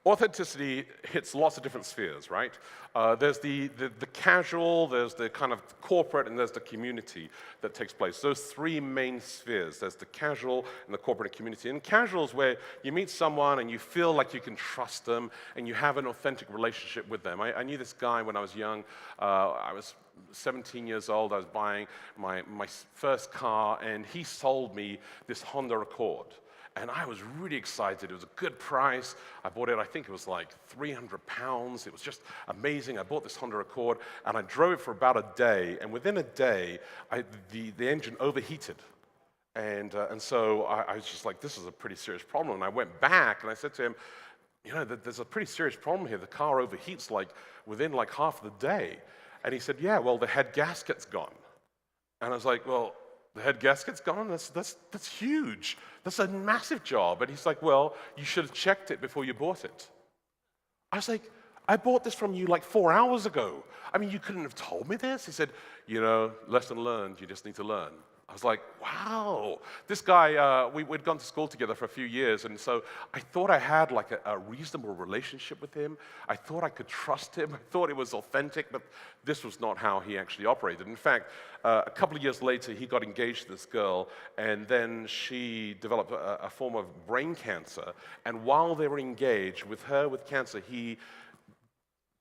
Authenticity hits lots of different spheres, right? There's the casual, there's the kind of corporate, and there's the community that takes place. Those three main spheres. There's the casual and the corporate and community. And casual is where you meet someone and you feel like you can trust them and you have an authentic relationship with them. I knew this guy when I was young. I was 17 years old. I was buying my first car, and he sold me this Honda Accord. And I was really excited. It was a good price. I bought it, I think it was like 300 pounds. It was just amazing. I bought this Honda Accord, and I drove it for about a day. And within a day, the engine overheated. And so I was just like, this is a pretty serious problem. And I went back, and I said to him, there's a pretty serious problem here. The car overheats within half the day. And he said, yeah, well, the head gasket's gone. And I was like, well, the head gasket's gone? That's huge. That's a massive job. And he's like, well, you should have checked it before you bought it. I was like, I bought this from you 4 hours ago. I mean, you couldn't have told me this? He said, lesson learned, you just need to learn. I was like, wow. This guy, we'd gone to school together for a few years, and so I thought I had a reasonable relationship with him. I thought I could trust him. I thought it was authentic, but this was not how he actually operated. In fact, a couple of years later, he got engaged to this girl, and then she developed a form of brain cancer. And while they were engaged with her with cancer, he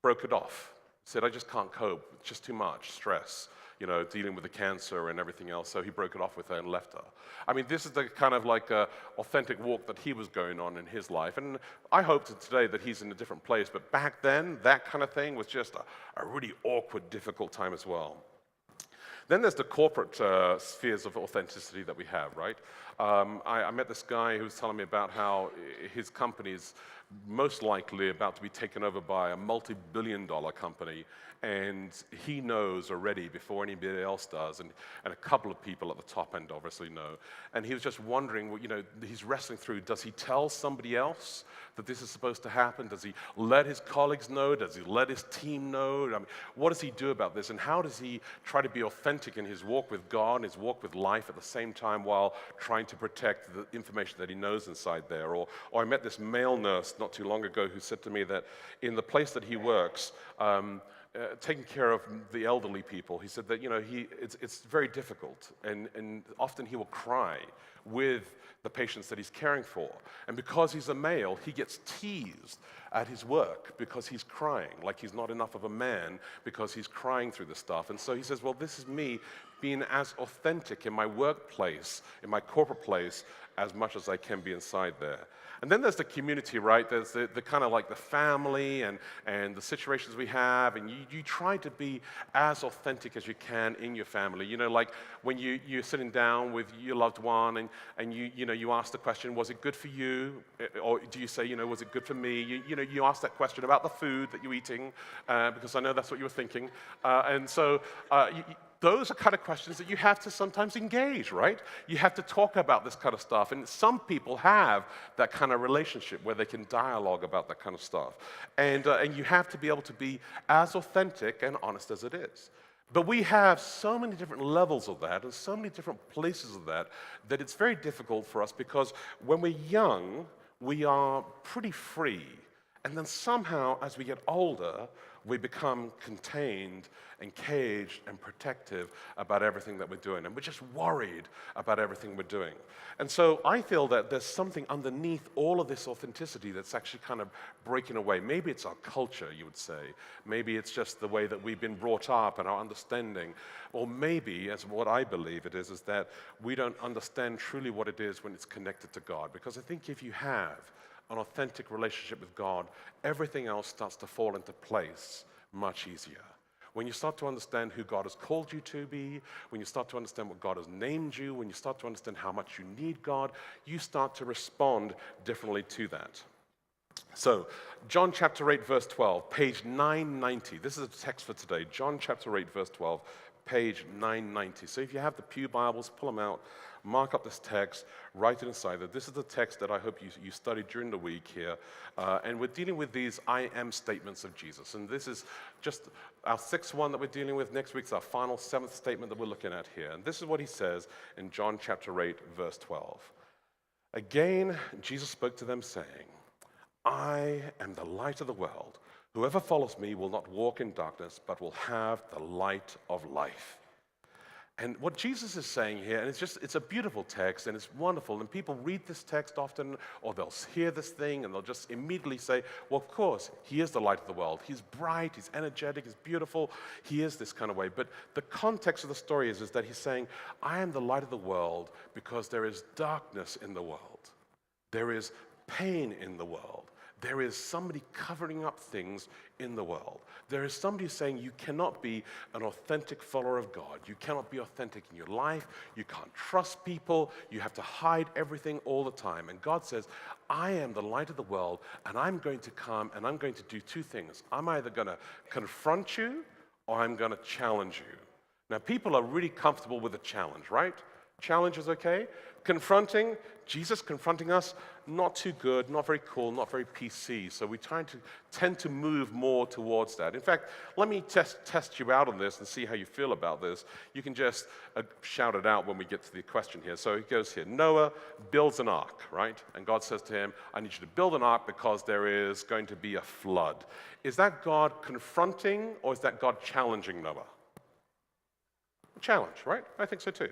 broke it off. Said, I just can't cope. It's just too much stress. Dealing with the cancer and everything else, so he broke it off with her and left her. I mean, this is the kind of authentic walk that he was going on in his life, and I hope today that he's in a different place, but back then, that kind of thing was just a really awkward, difficult time as well. Then there's the corporate spheres of authenticity that we have, right? I met this guy who was telling me about how his company's most likely about to be taken over by a multi-billion-dollar company, and he knows already before anybody else does, and a couple of people at the top end obviously know. And he was just wondering, he's wrestling through, does he tell somebody else that this is supposed to happen? Does he let his colleagues know? Does he let his team know? I mean, what does he do about this? And how does he try to be authentic in his walk with God and his walk with life at the same time while trying to protect the information that he knows inside there? Or I met this male nurse not too long ago who said to me that in the place that he works, taking care of the elderly people, he said that it's very difficult, and often he will cry with the patients that he's caring for. And because he's a male, he gets teased at his work because he's crying, like he's not enough of a man because he's crying through the stuff. And so he says, well, this is me being as authentic in my workplace, in my corporate place, as much as I can be inside there. And then there's the community, right? There's the kind of the family and the situations we have, and you try to be as authentic as you can in your family. Like when you're sitting down with your loved one and you ask the question, was it good for you? Or do you say, was it good for me? You ask that question about the food that you're eating, because I know that's what you were thinking. And so those are kind of questions that you have to sometimes engage, right? You have to talk about this kind of stuff. And some people have that kind of relationship where they can dialogue about that kind of stuff. And you have to be able to be as authentic and honest as it is. But we have so many different levels of that and so many different places of that it's very difficult for us, because when we're young, we are pretty free. And then somehow, as we get older, we become contained and caged and protective about everything that we're doing. And we're just worried about everything we're doing. And so I feel that there's something underneath all of this authenticity that's actually kind of breaking away. Maybe it's our culture, you would say. Maybe it's just the way that we've been brought up and our understanding. Or maybe, as what I believe it is that we don't understand truly what it is when it's connected to God. Because I think if you have an authentic relationship with God, everything else starts to fall into place much easier. When you start to understand who God has called you to be, when you start to understand what God has named you, when you start to understand how much you need God, you start to respond differently to that. So, John chapter 8, verse 12, page 990. This is a text for today. John chapter 8, verse 12, page 990. So if you have the Pew Bibles, pull them out, mark up this text, write it inside there. This is the text that I hope you studied during the week here. And we're dealing with these I am statements of Jesus. And this is just our sixth one that we're dealing with. Next week's our final seventh statement that we're looking at here. And this is what he says in John chapter 8, verse 12. Again, Jesus spoke to them saying, I am the light of the world. Whoever follows me will not walk in darkness, but will have the light of life. And what Jesus is saying here, and it's a beautiful text, and it's wonderful, and people read this text often, or they'll hear this thing, and they'll just immediately say, well, of course, he is the light of the world. He's bright, he's energetic, he's beautiful, he is this kind of way. But the context of the story is that he's saying, I am the light of the world because there is darkness in the world. There is pain in the world. There is somebody covering up things in the world. There is somebody saying you cannot be an authentic follower of God. You cannot be authentic in your life. You can't trust people. You have to hide everything all the time. And God says, I am the light of the world, and I'm going to come and I'm going to do two things. I'm either going to confront you or I'm going to challenge you. Now, people are really comfortable with a challenge, right? Challenge is okay. Confronting, Jesus confronting us, not too good, not very cool, not very PC. So we tend to move more towards that. In fact, let me test you out on this and see how you feel about this. You can just shout it out when we get to the question here. So it goes here. Noah builds an ark, right? And God says to him, I need you to build an ark because there is going to be a flood. Is that God confronting or is that God challenging Noah? Challenge, right? I think so too.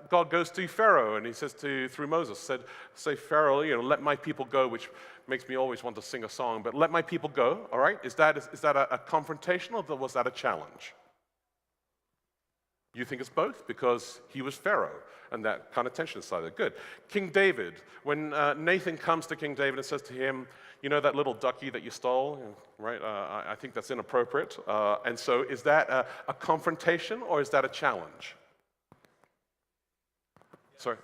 God goes to Pharaoh and he says through Moses, say Pharaoh, let my people go, which makes me always want to sing a song, but let my people go, all right? Is that a confrontation or was that a challenge? You think it's both because he was Pharaoh and that kind of tension inside there. Good. King David, when Nathan comes to King David and says to him, you know that little ducky that you stole, right? I think that's inappropriate. And so is that a confrontation or is that a challenge? Sorry.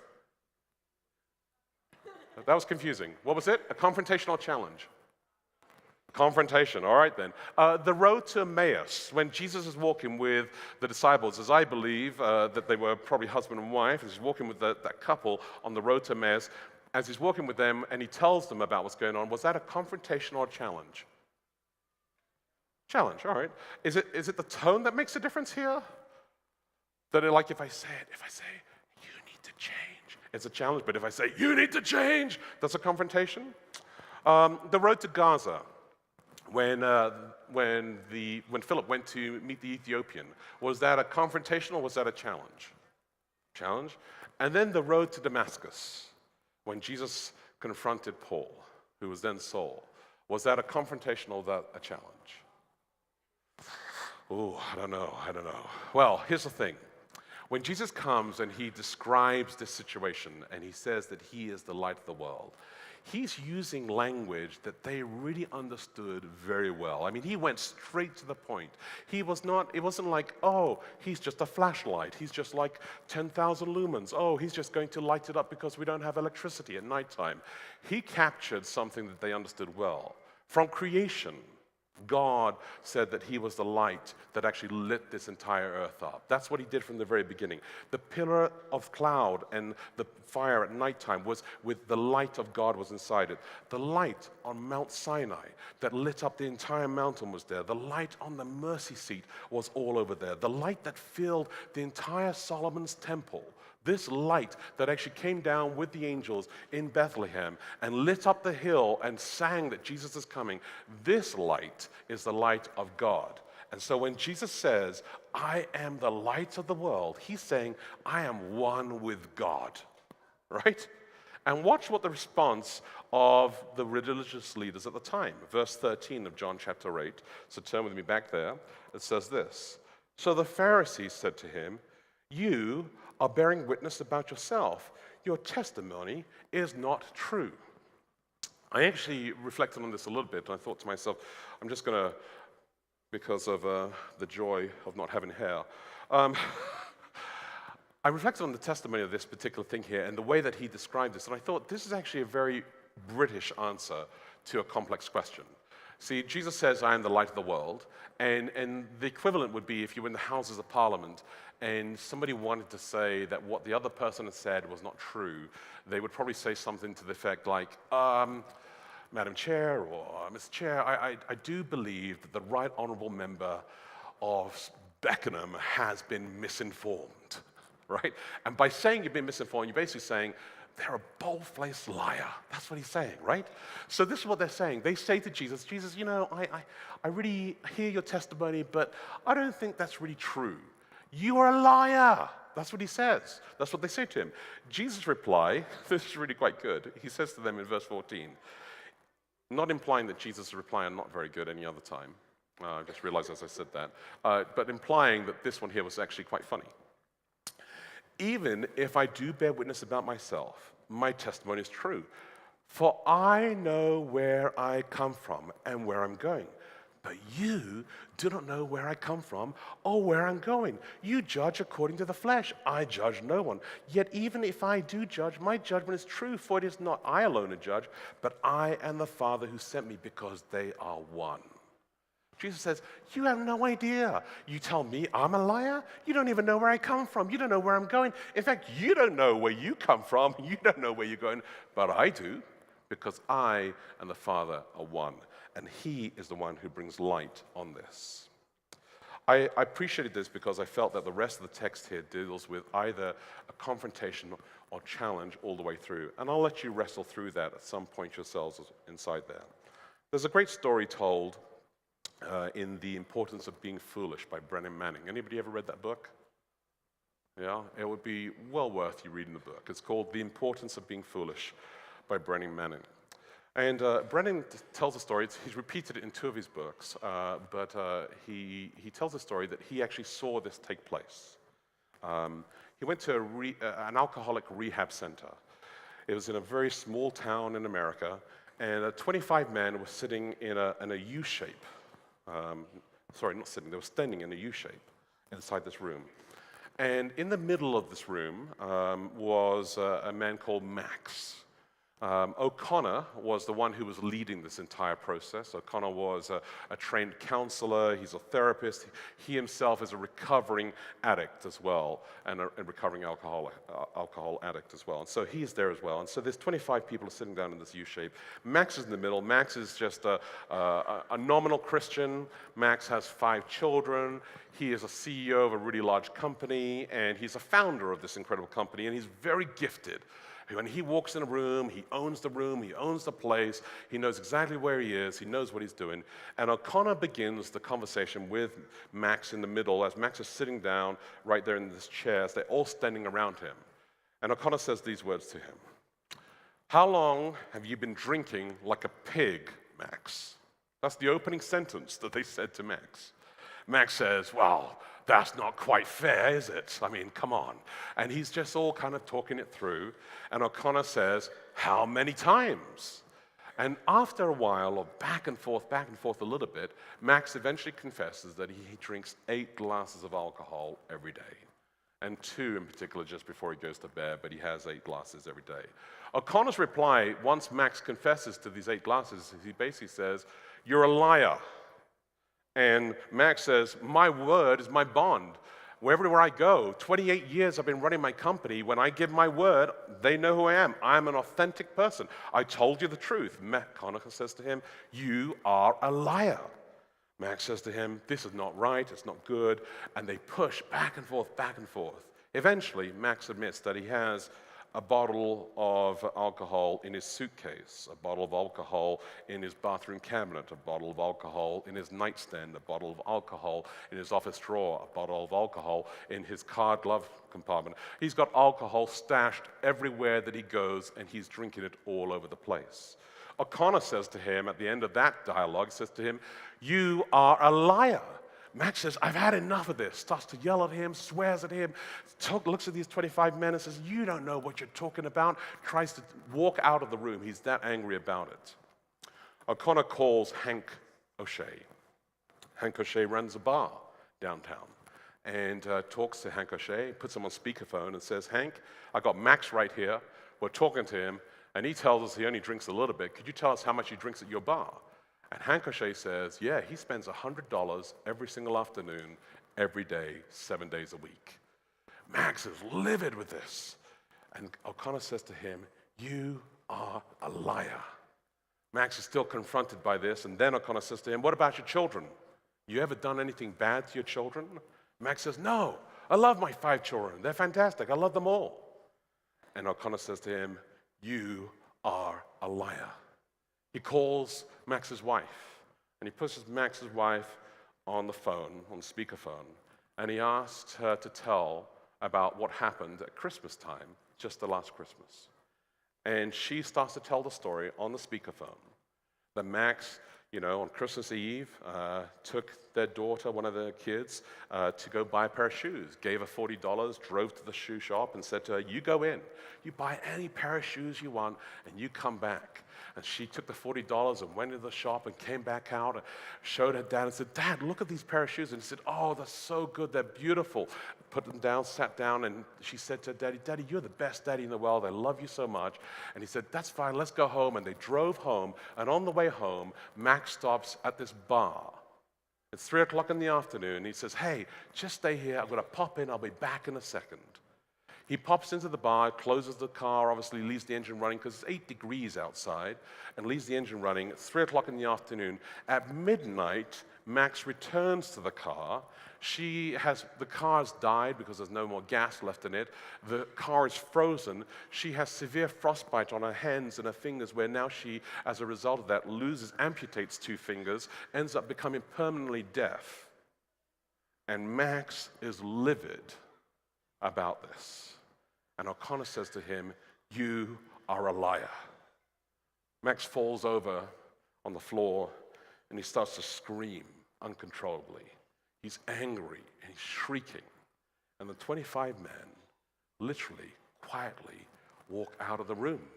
That was confusing. What was it? A confrontation or challenge? Confrontation, all right then. The road to Emmaus, when Jesus is walking with the disciples, as I believe that they were probably husband and wife, as he's walking with that couple on the road to Emmaus, as he's walking with them and he tells them about what's going on, was that a confrontation or a challenge? Challenge, all right. Is it the tone that makes a difference here? That like if I say, you need to change, it's a challenge, but if I say, you need to change, that's a confrontation. The road to Gaza, when Philip went to meet the Ethiopian, was that a confrontation or was that a challenge? Challenge. And then the road to Damascus, when Jesus confronted Paul, who was then Saul, was that a confrontation or was that a challenge? Oh, I don't know. Well, here's the thing. When Jesus comes and he describes this situation and he says that he is the light of the world, he's using language that they really understood very well. I mean, he went straight to the point. It wasn't like, oh, he's just a flashlight. He's just like 10,000 lumens. Oh, he's just going to light it up because we don't have electricity at nighttime. He captured something that they understood well. From creation, God said that he was the light that actually lit this entire earth up. That's what he did from the very beginning. The pillar of cloud and the fire at nighttime was with the light of God was inside it. The light on Mount Sinai that lit up the entire mountain was there. The light on the mercy seat was all over there. The light that filled the entire Solomon's temple. This light that actually came down with the angels in Bethlehem and lit up the hill and sang that Jesus is coming. This light is the light of God. And so when Jesus says, I am the light of the world, he's saying, I am one with God, right? And watch what the response of the religious leaders at the time. Verse 13 of John chapter 8. So turn with me back there. It says this. So the Pharisees said to him, you are bearing witness about yourself. Your testimony is not true. I actually reflected on this a little bit, and I thought to myself, I'm just going to, because of the joy of not having hair, I reflected on the testimony of this particular thing here and the way that he described this, and I thought this is actually a very British answer to a complex question. See, Jesus says, I am the light of the world, and the equivalent would be if you were in the Houses of Parliament and somebody wanted to say that what the other person had said was not true, they would probably say something to the effect like, Madam Chair or Mr. Chair, I do believe that the Right Honourable Member of Beckenham has been misinformed, right? And by saying you've been misinformed, you're basically saying they're a bold-faced liar. That's what he's saying, right? So this is what they're saying. They say to Jesus, Jesus, I really hear your testimony, but I don't think that's really true. You are a liar. That's what he says. That's what they say to him. Jesus' reply, this is really quite good. He says to them in verse 14, not implying that Jesus' reply are not very good any other time. I just realized as I said that. But implying that this one here was actually quite funny. Even if I do bear witness about myself, my testimony is true. For I know where I come from and where I'm going. But you do not know where I come from or where I'm going. You judge according to the flesh. I judge no one. Yet even if I do judge, my judgment is true, for it is not I alone who judge, but I and the Father who sent me, because they are one. Jesus says, you have no idea. You tell me I'm a liar? You don't even know where I come from. You don't know where I'm going. In fact, you don't know where you come from. You don't know where you're going. But I do, because I and the Father are one. And he is the one who brings light on this. I appreciated this because I felt that the rest of the text here deals with either a confrontation or challenge all the way through. And I'll let you wrestle through that at some point yourselves inside there. There's a great story told in The Importance of Being Foolish by Brennan Manning. Anybody ever read that book? Yeah, it would be well worth you reading the book. It's called The Importance of Being Foolish by Brennan Manning. And Brennan tells a story. He's repeated it in 2 of his books, but he tells a story that he actually saw this take place. He went to an alcoholic rehab center. It was in a very small town in America, and 25 men were sitting in a U-shape. Sorry, not sitting. They were standing in a U-shape inside this room. And in the middle of this room was a man called Max. O'Connor was the one who was leading this entire process. O'Connor was a trained counselor. He's a therapist. He himself is a recovering addict as well, and a recovering alcohol addict as well. And so he's there as well. And so there's 25 people sitting down in this U-shape. Max is in the middle. Max is just a nominal Christian. Max has 5 children. He is a CEO of a really large company, and he's a founder of this incredible company, and he's very gifted. When he walks in a room, he owns the place, he knows exactly where he is, he knows what he's doing. And O'Connor begins the conversation with Max in the middle, as Max is sitting down right there in this chair, as they're all standing around him. And O'Connor says these words to him. How long have you been drinking like a pig, Max? That's the opening sentence that they said to Max. Max says, well, that's not quite fair, is it? I mean, come on. And he's just all kind of talking it through. And O'Connor says, how many times? And after a while of back and forth a little bit, Max eventually confesses that he drinks 8 glasses of alcohol every day. And 2 in particular just before he goes to bed, but he has 8 glasses every day. O'Connor's reply, once Max confesses to these 8 glasses, he basically says, you're a liar. And Max says, my word is my bond. Wherever I go, 28 years I've been running my company. When I give my word, they know who I am. I'm an authentic person. I told you the truth. O'Connor says to him, you are a liar. Max says to him, this is not right, it's not good. And they push back and forth. Eventually, Max admits that he has a bottle of alcohol in his suitcase, a bottle of alcohol in his bathroom cabinet, a bottle of alcohol in his nightstand, a bottle of alcohol in his office drawer, a bottle of alcohol in his car glove compartment. He's got alcohol stashed everywhere that he goes, and he's drinking it all over the place. O'Connor says to him, at the end of that dialogue, says to him, you are a liar. Max says, I've had enough of this. Starts to yell at him, swears at him, looks at these 25 men and says, you don't know what you're talking about. Tries to walk out of the room. He's that angry about it. O'Connor calls Hank O'Shea. Hank O'Shea runs a bar downtown and talks to Hank O'Shea, puts him on speakerphone and says, Hank, I got Max right here. We're talking to him, and he tells us he only drinks a little bit. Could you tell us how much he drinks at your bar? And Hank O'Shea says, yeah, he spends $100 every single afternoon, every day, 7 days a week. Max is livid with this. And O'Connor says to him, you are a liar. Max is still confronted by this, and then O'Connor says to him, what about your children? You ever done anything bad to your children? Max says, no, I love my 5 children. They're fantastic. I love them all. And O'Connor says to him, "You are a liar." He calls Max's wife, and he pushes Max's wife on the phone, on speakerphone, and he asks her to tell about what happened at Christmas time, just the last Christmas. And she starts to tell the story on the speakerphone that Max, on Christmas Eve, took their daughter, one of their kids, to go buy a pair of shoes, gave her $40, drove to the shoe shop and said to her, "You go in, you buy any pair of shoes you want, and you come back." And she took the $40 and went into the shop and came back out and showed her dad and said, "Dad, look at these pair of shoes." And he said, "Oh, they're so good, they're beautiful." Put them down, sat down, and she said to her daddy, "Daddy, you're the best daddy in the world. I love you so much." And he said, "That's fine, let's go home." And they drove home, and on the way home, Max stops at this bar. It's 3 o'clock in the afternoon. He says, "Hey, just stay here. I'm going to pop in. I'll be back in a second." He pops into the bar, closes the car, obviously leaves the engine running because it's 8 degrees outside, and leaves the engine running. It's 3 o'clock in the afternoon. At midnight, Max returns to the car. The car has died because there's no more gas left in it. The car is frozen. She has severe frostbite on her hands and her fingers, where now she, as a result of that, amputates 2 fingers, ends up becoming permanently deaf. And Max is livid about this. And O'Connor says to him, "You are a liar." Max falls over on the floor and he starts to scream uncontrollably. He's angry and he's shrieking. And the 25 men literally, quietly walk out of the room.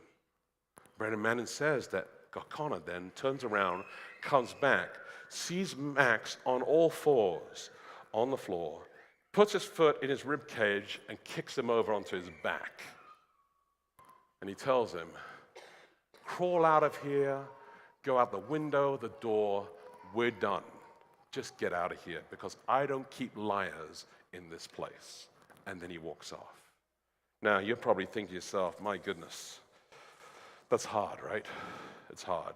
Brennan Manning says that O'Connor then turns around, comes back, sees Max on all fours on the floor, puts his foot in his rib cage and kicks him over onto his back. And he tells him, "Crawl out of here, go out the window, the door, we're done. Just get out of here because I don't keep liars in this place." And then he walks off. Now, you're probably thinking to yourself, "My goodness, that's hard, right?" It's hard.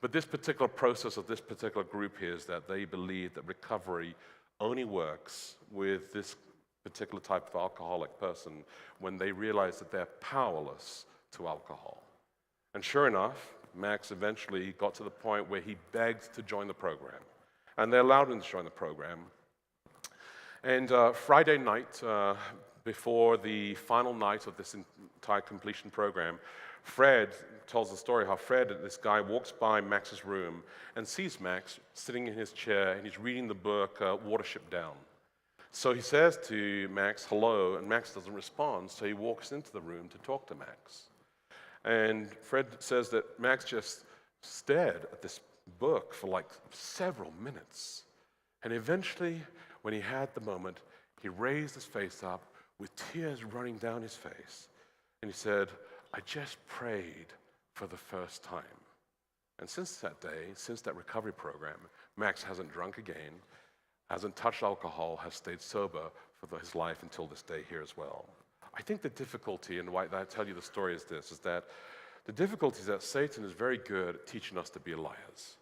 But this particular process of this particular group here is that they believe that recovery only works with this particular type of alcoholic person when they realize that they're powerless to alcohol. And sure enough, Max eventually got to the point where he begged to join the program. And they allowed him to join the program. And Friday night, before the final night of this entire completion program, Fred tells the story how Fred, this guy, walks by Max's room and sees Max sitting in his chair and he's reading the book Watership Down. So he says to Max, "Hello," and Max doesn't respond, so he walks into the room to talk to Max. And Fred says that Max just stared at this book for like several minutes. And eventually, when he had the moment, he raised his face up with tears running down his face. And he said, "I just prayed for the first time." And since that day, since that recovery program, Max hasn't drunk again, hasn't touched alcohol, has stayed sober for his life until this day here as well. I think the difficulty, and why I tell you the story is this, is that the difficulty is that Satan is very good at teaching us to be liars,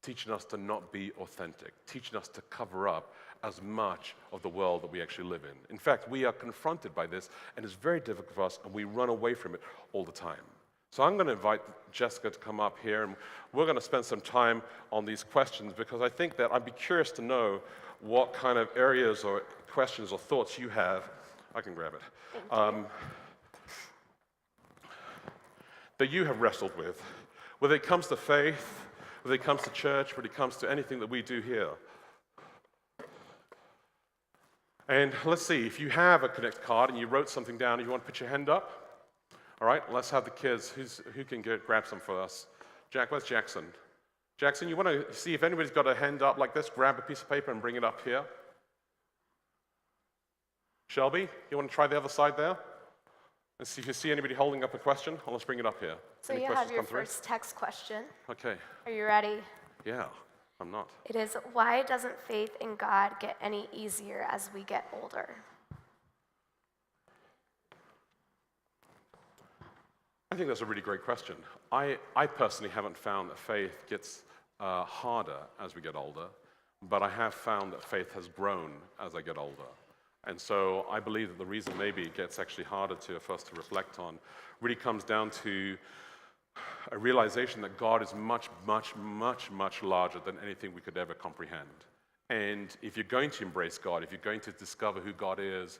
teaching us to not be authentic, teaching us to cover up as much of the world that we actually live in. In fact, we are confronted by this, and it's very difficult for us, and we run away from it all the time. So I'm going to invite Jessica to come up here, and we're going to spend some time on these questions, because I think that I'd be curious to know what kind of areas or questions or thoughts you have. I can grab it. That you have wrestled with, whether it comes to faith, whether it comes to church, whether it comes to anything that we do here. And let's see, if you have a Connect card and you wrote something down and you want to put your hand up, all right, let's have the kids. Who can grab some for us? Jack, where's Jackson? Jackson, you want to see if anybody's got a hand up like this, grab a piece of paper and bring it up here. Shelby, you want to try the other side there? And see if you see anybody holding up a question. Well, let's bring it up here. So you have your first text question. Okay. Are you ready? Yeah, I'm not. It is, why doesn't faith in God get any easier as we get older? I think that's a really great question. I personally haven't found that faith gets harder as we get older, but I have found that faith has grown as I get older. And so I believe that the reason maybe it gets actually harder for us to reflect on really comes down to a realization that God is much, much, much, much larger than anything we could ever comprehend. And if you're going to embrace God, if you're going to discover who God is,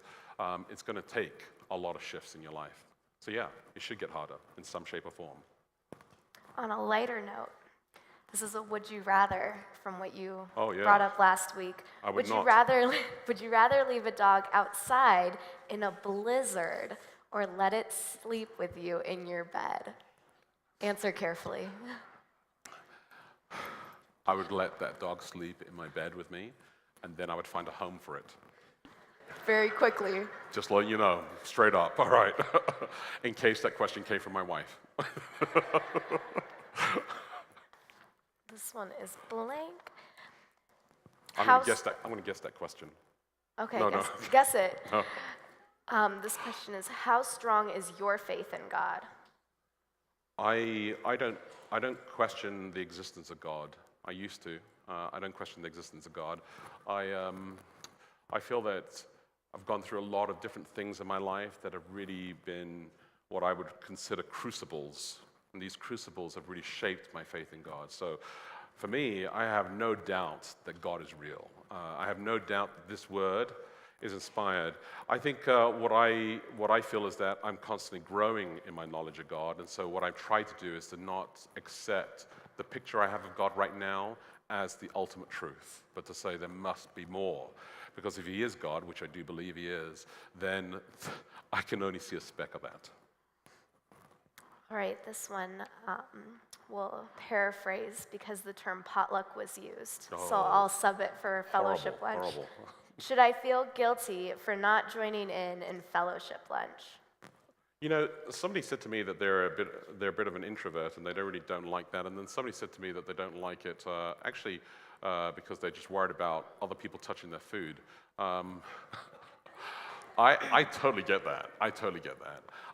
it's going to take a lot of shifts in your life. So yeah, it should get harder in some shape or form. On a lighter note, this is a would you rather from what you Oh, yeah. brought up last week. I would you not. would you rather leave a dog outside in a blizzard or let it sleep with you in your bed? Answer carefully. I would let that dog sleep in my bed with me, and then I would find a home for it. Very quickly. Just letting you know, straight up, all right? In case that question came from my wife. This one is blank. I'm going to guess that question. Okay, No. guess it. No. This question is, how strong is your faith in God? I don't question the existence of God. I used to. I don't question the existence of God. I feel that I've gone through a lot of different things in my life that have really been what I would consider crucibles. And these crucibles have really shaped my faith in God. So for me, I have no doubt that God is real. I have no doubt that this word is inspired. I think what I feel is that I'm constantly growing in my knowledge of God. And so what I try to do is to not accept the picture I have of God right now as the ultimate truth, but to say there must be more. Because if he is God, which I do believe he is, then I can only see a speck of that. All right, this one will paraphrase because the term potluck was used. So I'll sub it for fellowship lunch. Horrible. Should I feel guilty for not joining in fellowship lunch? You know, somebody said to me that they're a bit of an introvert and they don't like that. And then somebody said to me that they don't like it because they're just worried about other people touching their food. I totally get that.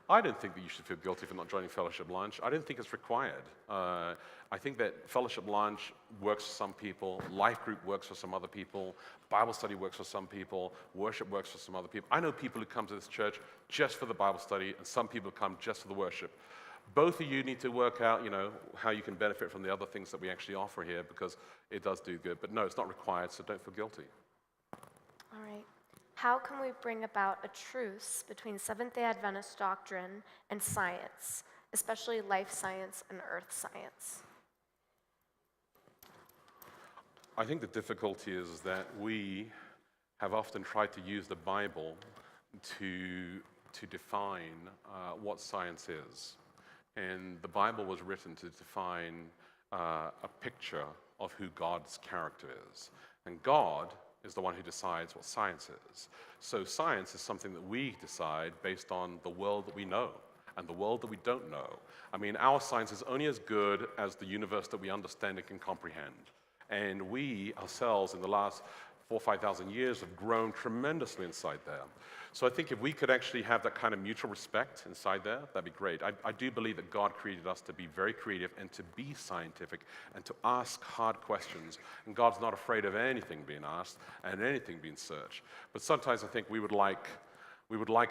I don't think that you should feel guilty for not joining fellowship lunch. I don't think it's required. I think that fellowship lunch works for some people, life group works for some other people, Bible study works for some people, worship works for some other people. I know people who come to this church just for the Bible study, and some people come just for the worship. Both of you need to work out, how you can benefit from the other things that we actually offer here, because it does do good. But no, it's not required, so don't feel guilty. All right. How can we bring about a truce between Seventh-day Adventist doctrine and science, especially life science and earth science? I think the difficulty is that we have often tried to use the Bible to define what science is. And the Bible was written to define a picture of who God's character is. And God is the one who decides what science is. So science is something that we decide based on the world that we know and the world that we don't know. I mean, our science is only as good as the universe that we understand and can comprehend. And we ourselves in the last 4,000 or 5,000 years have grown tremendously inside there. So I think if we could actually have that kind of mutual respect inside there, that'd be great. I do believe that God created us to be very creative and to be scientific and to ask hard questions. And God's not afraid of anything being asked and anything being searched. But sometimes I think we would like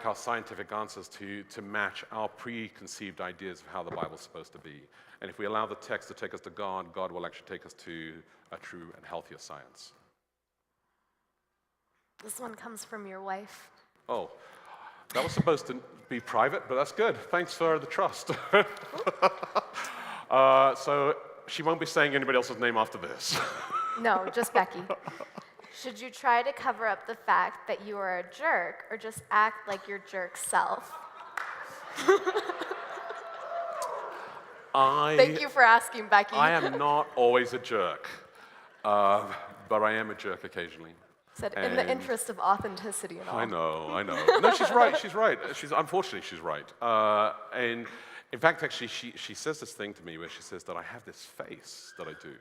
our scientific answers to match our preconceived ideas of how the Bible's supposed to be. And if we allow the text to take us to God, God will actually take us to a true and healthier science. This one comes from your wife. Oh, that was supposed to be private, but that's good. Thanks for the trust. So she won't be saying anybody else's name after this. No, just Becky. Should you try to cover up the fact that you are a jerk or just act like your jerk self? Thank you for asking, Becky. I am not always a jerk, but I am a jerk occasionally. Said, in the interest of authenticity and all. I know. No, she's right. Unfortunately, she's right. And in fact, actually, she says this thing to me where she says that I have this face that I do.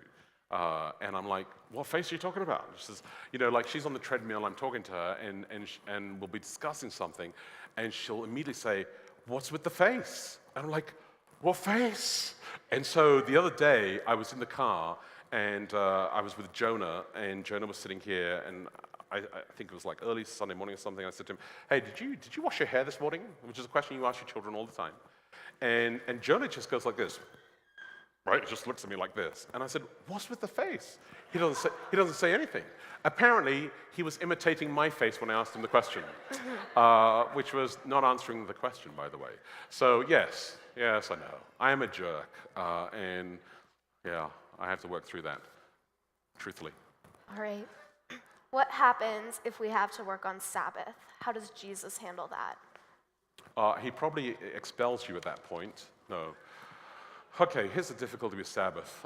And I'm like, what face are you talking about? She says, like she's on the treadmill, I'm talking to her, and we'll be discussing something, and she'll immediately say, what's with the face? And I'm like, what face? And so the other day, I was in the car, and I was with Jonah, and Jonah was sitting here, and I think it was like early Sunday morning or something. I said to him, "Hey, did you wash your hair this morning?" Which is a question you ask your children all the time. And Jonah just goes like this, right? He just looks at me like this. And I said, "What's with the face?" He doesn't say anything. Apparently, he was imitating my face when I asked him the question, which was not answering the question, by the way. So yes, I know. I am a jerk. And yeah, I have to work through that, truthfully. All right. What happens if we have to work on Sabbath? How does Jesus handle that? He probably expels you at that point. No. Okay, here's the difficulty with Sabbath.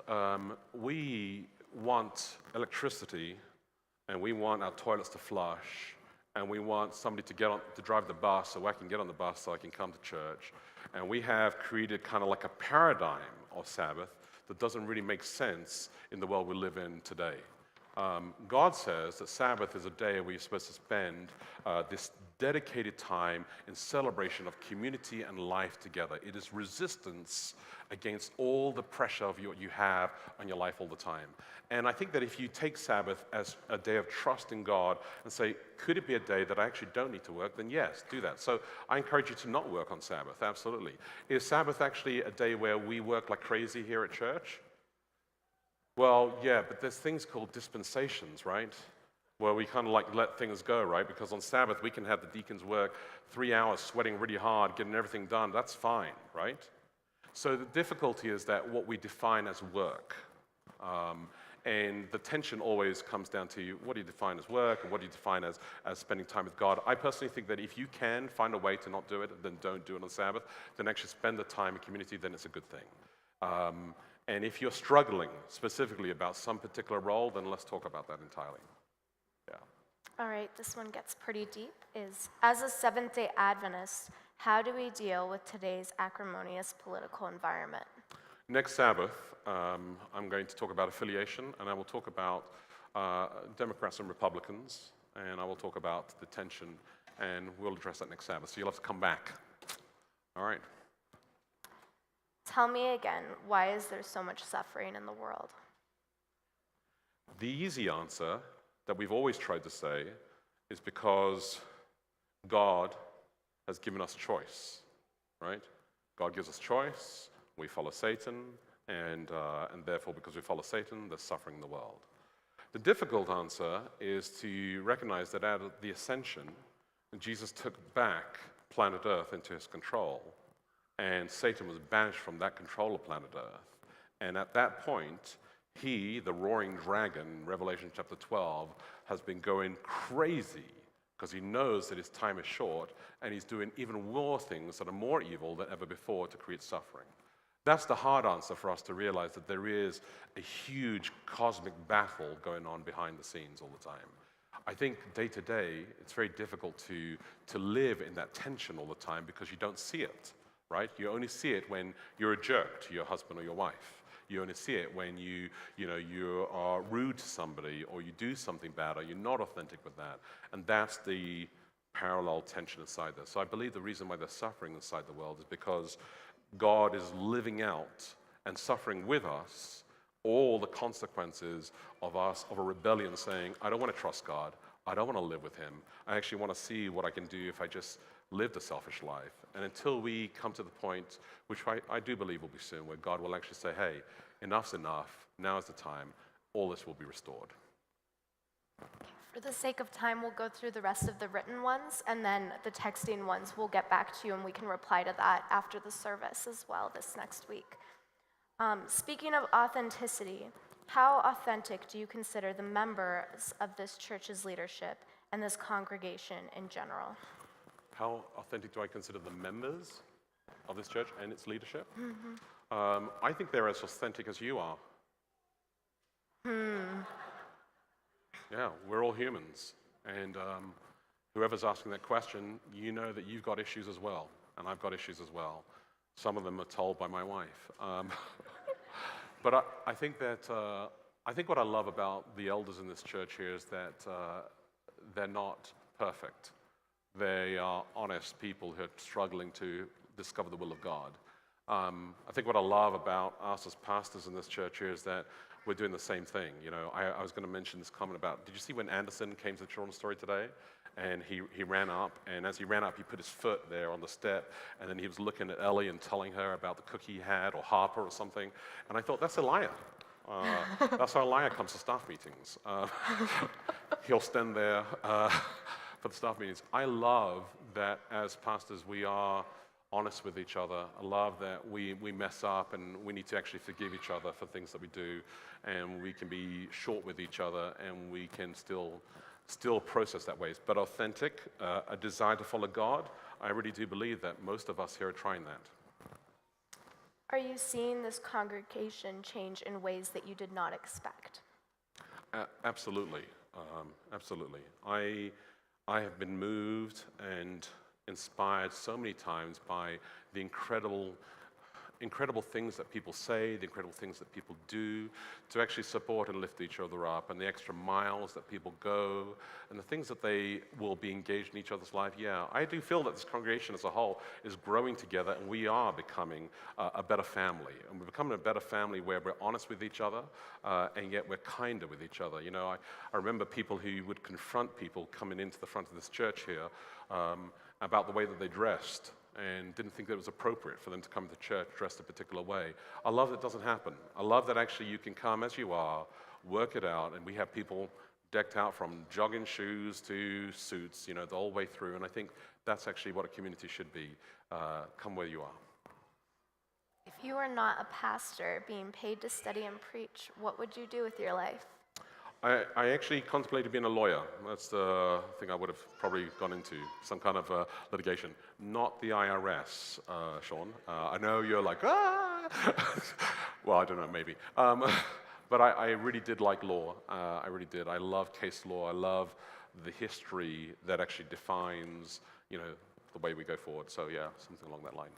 We want electricity, and we want our toilets to flush, and we want somebody to drive the bus so I can get on the bus so I can come to church. And we have created kind of like a paradigm of Sabbath that doesn't really make sense in the world we live in today. God says that Sabbath is a day where you're supposed to spend this dedicated time in celebration of community and life together. It is resistance against all the pressure of what you have on your life all the time. And I think that if you take Sabbath as a day of trust in God and say, could it be a day that I actually don't need to work, then yes, do that. So I encourage you to not work on Sabbath, absolutely. Is Sabbath actually a day where we work like crazy here at church? Well, yeah, but there's things called dispensations, right? Where we kind of like let things go, right? Because on Sabbath, we can have the deacons work 3 hours, sweating really hard, getting everything done. That's fine, right? So the difficulty is that what we define as work. And the tension always comes down to what do you define as work and what do you define as spending time with God. I personally think that if you can find a way to not do it, then don't do it on Sabbath. Then actually spend the time in community, then it's a good thing. And if you're struggling specifically about some particular role, then let's talk about that entirely. Yeah. All right, this one gets pretty deep. As a Seventh-day Adventist, how do we deal with today's acrimonious political environment? Next Sabbath, I'm going to talk about affiliation, and I will talk about Democrats and Republicans, and I will talk about the tension, and we'll address that next Sabbath. So you'll have to come back. All right. Tell me again, why is there so much suffering in the world? The easy answer that we've always tried to say is because God has given us choice, right? God gives us choice, we follow Satan, and therefore because we follow Satan, there's suffering in the world. The difficult answer is to recognize that at the ascension, Jesus took back planet Earth into his control, and Satan was banished from that control of planet Earth. And at that point, he, the roaring dragon, Revelation chapter 12, has been going crazy because he knows that his time is short, and he's doing even more things that are more evil than ever before to create suffering. That's the hard answer for us to realize that there is a huge cosmic battle going on behind the scenes all the time. I think day to day, it's very difficult to live in that tension all the time because you don't see it. Right? You only see it when you're a jerk to your husband or your wife. You only see it when you are rude to somebody or you do something bad or you're not authentic with that. And that's the parallel tension inside there. So I believe the reason why there's suffering inside the world is because God is living out and suffering with us all the consequences of a rebellion saying, I don't want to trust God. I don't want to live with him. I actually want to see what I can do if I just lived a selfish life. And until we come to the point, which I do believe will be soon, where God will actually say, hey, enough's enough, now is the time, all this will be restored. For the sake of time, we'll go through the rest of the written ones, and then the texting ones, we'll get back to you, and we can reply to that after the service as well this next week. Speaking of authenticity, how authentic do you consider the members of this church's leadership and this congregation in general? How authentic do I consider the members of this church and its leadership? Mm-hmm. I think they're as authentic as you are. Yeah, we're all humans. And whoever's asking that question, you know that you've got issues as well. And I've got issues as well. Some of them are told by my wife. But I think what I love about the elders in this church here is that they're not perfect. They are honest people who are struggling to discover the will of God. I think what I love about us as pastors in this church here is that we're doing the same thing. You know, I was going to mention this comment about, did you see when Anderson came to the children's story today? And he ran up, and as he ran up, he put his foot there on the step, and then he was looking at Ellie and telling her about the cookie he had, or Harper or something. And I thought, that's Elijah. That's how Elijah comes to staff meetings. He'll stand there for the staff meetings. I love that as pastors we are honest with each other. I love that we mess up, and we need to actually forgive each other for things that we do, and we can be short with each other, and we can still process that ways, but authentic, a desire to follow God. I really do believe that most of us here are trying that. Are you seeing this congregation change in ways that you did not expect? Absolutely, absolutely. I have been moved and inspired so many times by the incredible things that people say, the incredible things that people do to actually support and lift each other up, and the extra miles that people go, and the things that they will be engaged in each other's life. Yeah, I do feel that this congregation as a whole is growing together, and we are becoming a better family. And we're becoming a better family where we're honest with each other, and yet we're kinder with each other. You know, I remember people who would confront people coming into the front of this church here about the way that they dressed, and didn't think that it was appropriate for them to come to church dressed a particular way. I love that it doesn't happen. I love that actually you can come as you are, work it out, and we have people decked out from jogging shoes to suits, you know, the whole way through, and I think that's actually what a community should be. Come where you are. If you were not a pastor being paid to study and preach, what would you do with your life? I actually contemplated being a lawyer. That's the thing I would have probably gone into, some kind of litigation. Not the IRS, Sean. I know you're like, ah! Well, I don't know, maybe. But I really did like law. I really did. I love case law. I love the history that actually defines, you know, the way we go forward. So yeah, something along that line.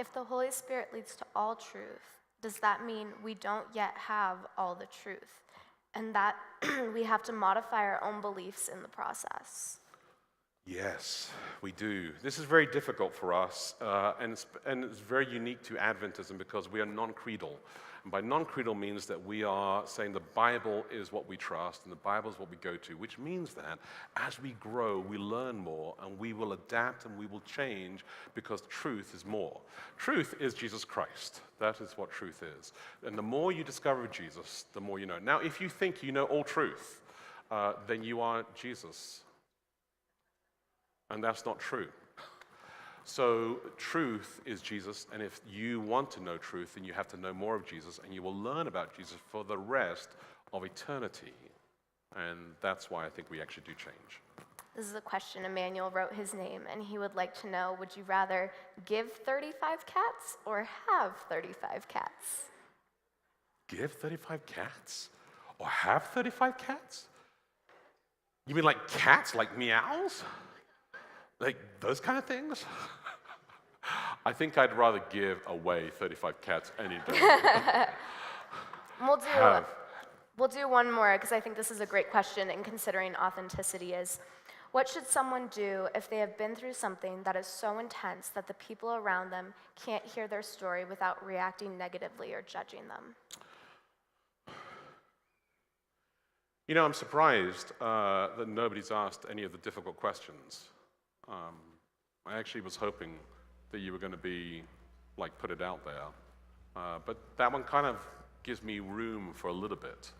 If the Holy Spirit leads to all truth, does that mean we don't yet have all the truth, and that we have to modify our own beliefs in the process? Yes, we do. This is very difficult for us, and it's very unique to Adventism because we are non-creedal. And by non-creedal means that we are saying the Bible is what we trust and the Bible is what we go to, which means that as we grow, we learn more and we will adapt and we will change because truth is more. Truth is Jesus Christ. That is what truth is. And the more you discover Jesus, the more you know. Now, if you think you know all truth, then you are Jesus. And that's not true. So truth is Jesus, and if you want to know truth, then you have to know more of Jesus, and you will learn about Jesus for the rest of eternity. And that's why I think we actually do change. This is a question. Emmanuel wrote his name, and he would like to know, would you rather give 35 cats or have 35 cats? Give 35 cats? Or have 35 cats? You mean like cats, like meows? Like those kind of things? I think I'd rather give away 35 cats any day. We'll do one more because I think this is a great question in considering authenticity is, what should someone do if they have been through something that is so intense that the people around them can't hear their story without reacting negatively or judging them? You know, I'm surprised that nobody's asked any of the difficult questions. I actually was hoping that you were going to be, like, put it out there. But that one kind of gives me room for a little bit.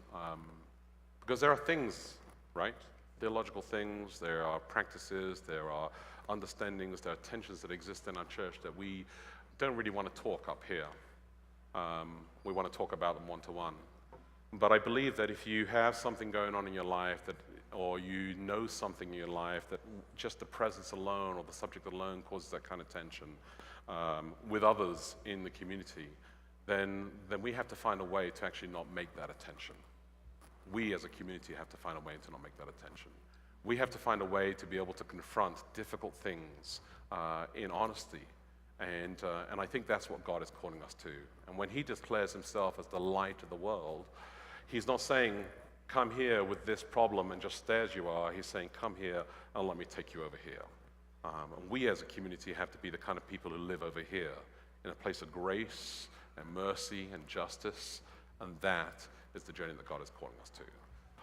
Because there are things, right? Theological things, there are practices, there are understandings, there are tensions that exist in our church that we don't really want to talk up here. We want to talk about them one-to-one. But I believe that if you have something going on in your life that or you know something in your life that just the presence alone or the subject alone causes that kind of tension with others in the community, then we have to find a way to actually not make that attention. We as a community have to find a way to not make that attention. We have to find a way to be able to confront difficult things in honesty. And I think that's what God is calling us to. And when he declares himself as the light of the world, he's not saying, come here with this problem and just stay as you are. He's saying, come here and let me take you over here. And we as a community have to be the kind of people who live over here in a place of grace and mercy and justice. And that is the journey that God is calling us to.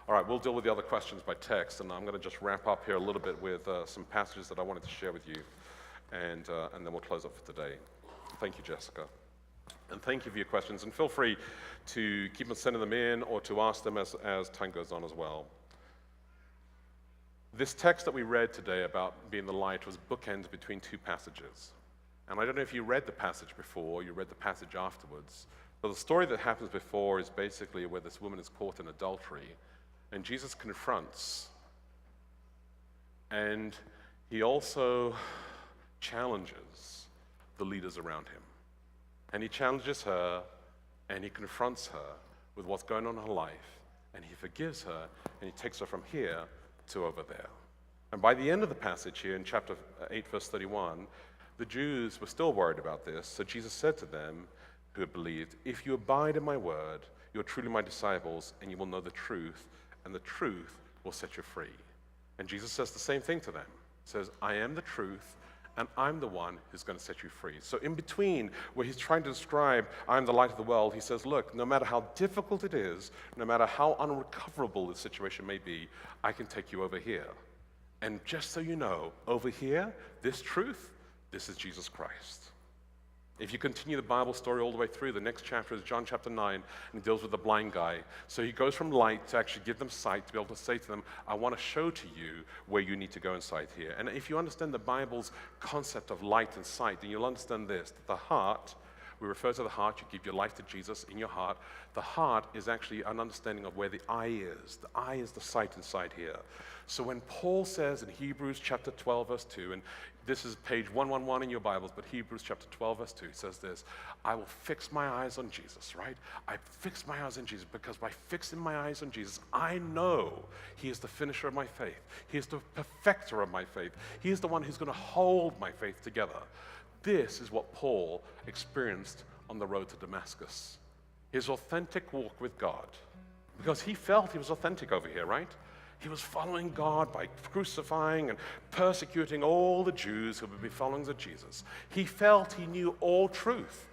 All right, we'll deal with the other questions by text, and I'm going to just wrap up here a little bit with some passages that I wanted to share with you, and then we'll close up for today. Thank you, Jessica. And thank you for your questions, and feel free to keep on sending them in or to ask them as time goes on as well. This text that we read today about being the light was bookends between two passages. And I don't know if you read the passage before or you read the passage afterwards, but the story that happens before is basically where this woman is caught in adultery, and Jesus confronts, and he also challenges the leaders around him. And he challenges her, and he confronts her with what's going on in her life, and he forgives her, and he takes her from here to over there. And by the end of the passage here in chapter 8, verse 31, the Jews were still worried about this, so Jesus said to them who had believed, "If you abide in my word, you are truly my disciples, and you will know the truth, and the truth will set you free." And Jesus says the same thing to them. He says, "I am the truth, and I'm the one who's going to set you free." So in between, where he's trying to describe, "I'm the light of the world," he says, look, no matter how difficult it is, no matter how unrecoverable the situation may be, I can take you over here. And just so you know, over here, this truth, this is Jesus Christ. If you continue the Bible story all the way through, the next chapter is John chapter 9, and it deals with the blind guy. So he goes from light to actually give them sight, to be able to say to them, I want to show to you where you need to go in sight here. And if you understand the Bible's concept of light and sight, then you'll understand this, that the heart, we refer to the heart, you give your life to Jesus in your heart. The heart is actually an understanding of where the eye is. The eye is the sight inside here. So when Paul says in Hebrews chapter 12, verse 2, and this is page 111 in your Bibles, but Hebrews chapter 12, verse 2 says this, I will fix my eyes on Jesus, right? I fix my eyes on Jesus because by fixing my eyes on Jesus, I know he is the finisher of my faith. He is the perfecter of my faith. He is the one who's going to hold my faith together. This is what Paul experienced on the road to Damascus. His authentic walk with God. Because he felt he was authentic over here, right? He was following God by crucifying and persecuting all the Jews who would be followers of Jesus. He felt he knew all truth.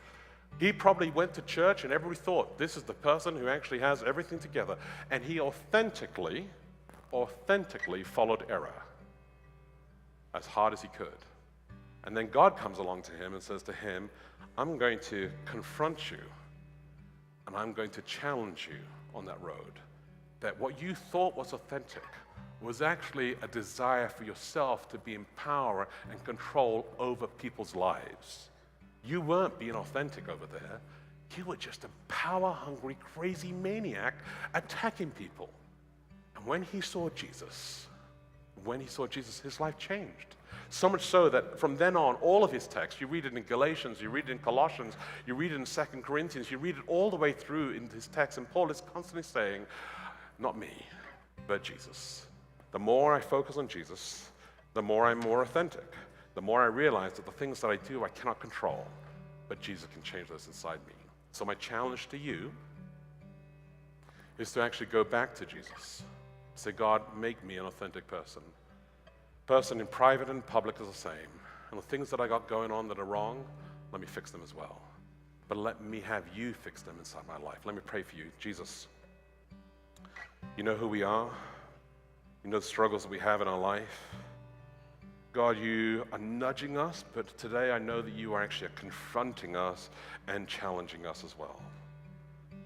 He probably went to church and everybody thought, this is the person who actually has everything together. And he authentically followed error as hard as he could. And then God comes along to him and says to him, I'm going to confront you and I'm going to challenge you on that road. That what you thought was authentic was actually a desire for yourself to be in power and control over people's lives. You weren't being authentic over there. You were just a power-hungry, crazy maniac attacking people. And when he saw Jesus, his life changed. So much so that from then on, all of his texts, you read it in Galatians, you read it in Colossians, you read it in 2 Corinthians, you read it all the way through in his text, and Paul is constantly saying, not me, but Jesus. The more I focus on Jesus, the more I'm more authentic. The more I realize that the things that I do, I cannot control, but Jesus can change those inside me. So my challenge to you is to actually go back to Jesus. Say, God, make me an authentic person. Person in private and public is the same. And the things that I got going on that are wrong, let me fix them as well. But let me have you fix them inside my life. Let me pray for you. Jesus, you know who we are. You know the struggles that we have in our life. God, you are nudging us, but today I know that you are actually confronting us and challenging us as well.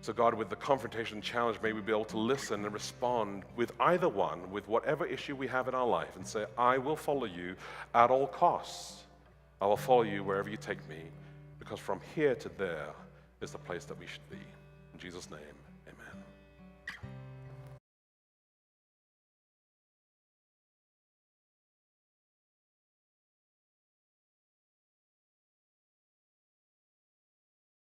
So God, with the confrontation and challenge, may we be able to listen and respond with either one, with whatever issue we have in our life, and say, I will follow you at all costs. I will follow you wherever you take me, because from here to there is the place that we should be. In Jesus' name, amen.